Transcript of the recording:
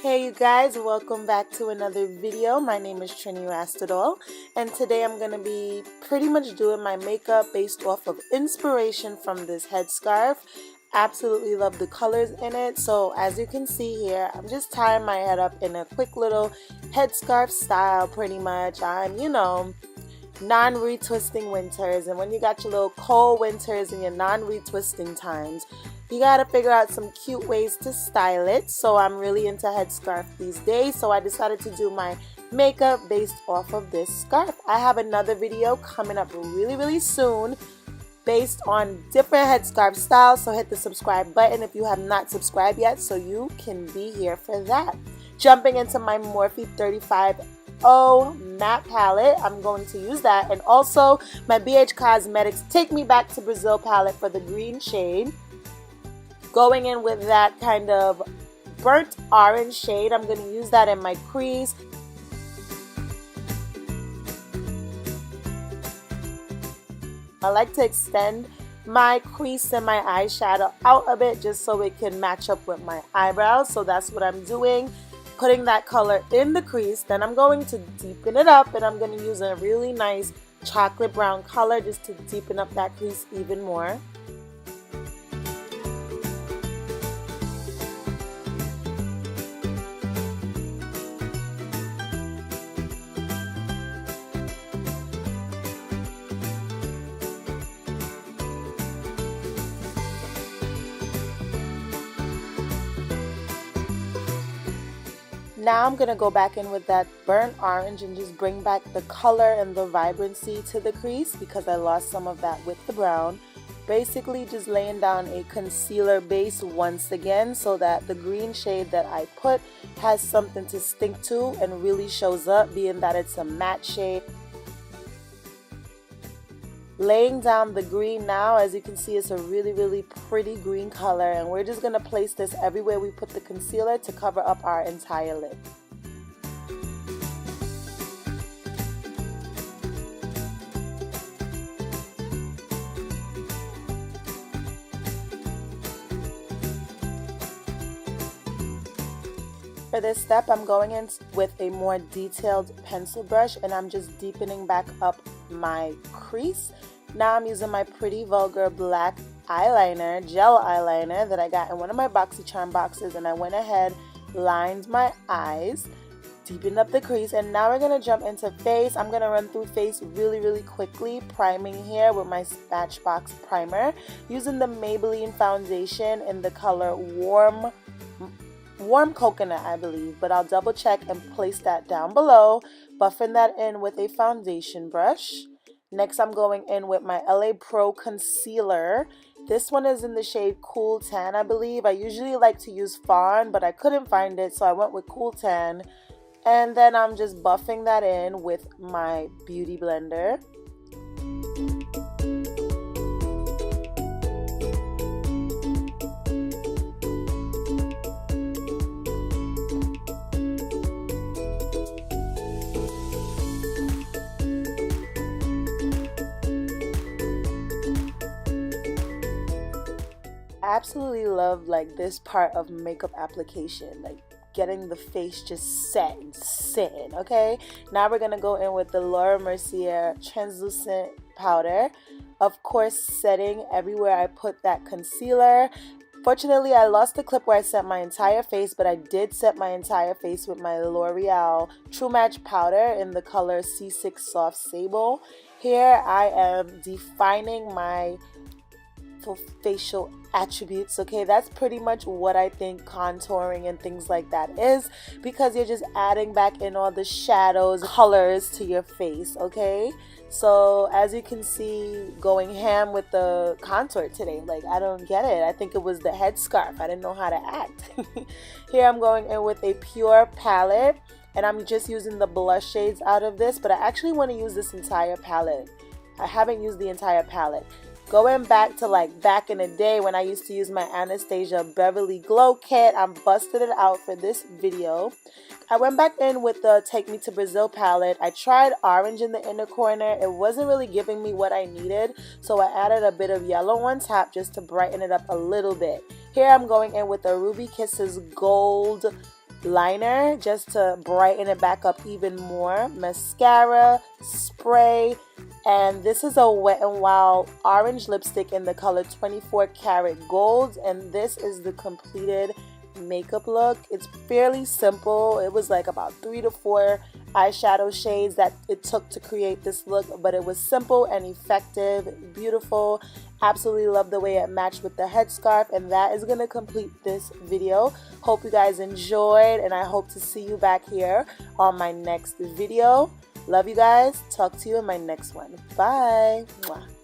Hey you guys, welcome back to another video. My name is TriniNatz, and today I'm going to be pretty much doing my makeup based off of inspiration from this headscarf. Absolutely love the colors in it. So as you can see here, I'm just tying my head up in a quick little headscarf style pretty much. I'm, non-retwisting winters, and when you got your little cold winters and your non-retwisting times, you gotta figure out some cute ways to style it. So I'm really into headscarf these days, so I decided to do my makeup based off of this scarf. I have another video coming up really soon based on different headscarf styles, so hit the subscribe button if you have not subscribed yet so you can be here for that. Jumping into my Morphe 35O matte palette, I'm going to use that, and also my BH Cosmetics Take Me Back to Brazil palette for the green shade. Going in with that kind of burnt orange shade, I'm going to use that in my crease. I like to extend my crease and my eyeshadow out a bit just so it can match up with my eyebrows. So that's what I'm doing, putting that color in the crease. Then I'm going to deepen it up, and I'm going to use a really nice chocolate brown color just to deepen up that crease even more. Now I'm going to go back in with that burnt orange and just bring back the color and the vibrancy to the crease because I lost some of that with the brown. Basically just laying down a concealer base once again so that the green shade that I put has something to stick to and really shows up, being that it's a matte shade. Laying down the green now, as you can see, it's a really pretty green color, and we're just going to place this everywhere we put the concealer to cover up our entire lid. For this step, I'm going in with a more detailed pencil brush, and I'm just deepening back up my crease. Now I'm using my Pretty Vulgar black eyeliner, gel eyeliner that I got in one of my BoxyCharm boxes, and I went ahead, lined my eyes, deepened up the crease, and now we're going to jump into face. I'm going to run through face really quickly, priming here with my Smashbox primer, using the Maybelline foundation in the color Warm Coconut, I believe, but I'll double check and place that down below, buffing that in with a foundation brush. Next, I'm going in with my LA Pro concealer. This one is in the shade Cool Tan, I believe. I usually like to use Fawn, but I couldn't find it, so I went with Cool Tan. And then I'm just buffing that in with my Beauty Blender. I absolutely love like this part of makeup application, like getting the face just set and sitting. Okay, now we're gonna go in with the Laura Mercier translucent powder, of course setting everywhere I put that concealer. Fortunately, I lost the clip where I set my entire face, but I did set my entire face with my L'Oreal True Match powder in the color C6 Soft Sable. Here I am defining my facial attributes. Okay, that's pretty much what I think contouring and things like that is, because you're just adding back in all the shadows, colors to your face. Okay, so as you can see, going ham with the contour today. Like, I don't get it. I think it was the headscarf. I didn't know how to act. Here I'm going in with a pure palette, and I'm just using the blush shades out of this, but I actually want to use this entire palette. I haven't used the entire palette. Going back to like back in the day when I used to use my Anastasia Beverly Glow Kit, I'm busted it out for this video. I went back in with the Take Me to Brazil palette. I tried orange in the inner corner. It wasn't really giving me what I needed, so I added a bit of yellow on top just to brighten it up a little bit. Here I'm going in with the Ruby Kisses Gold liner just to brighten it back up even more, mascara, spray, and this is a Wet n Wild orange lipstick in the color 24 karat gold, and this is the completed makeup look. It's fairly simple. It was like about 3 to 4 eyeshadow shades that it took to create this look, but it was simple and effective, beautiful. Absolutely love the way it matched with the headscarf, and that is going to complete this video. Hope you guys enjoyed, and I hope to see you back here on my next video. Love you guys. Talk to you in my next one. Bye. Mwah.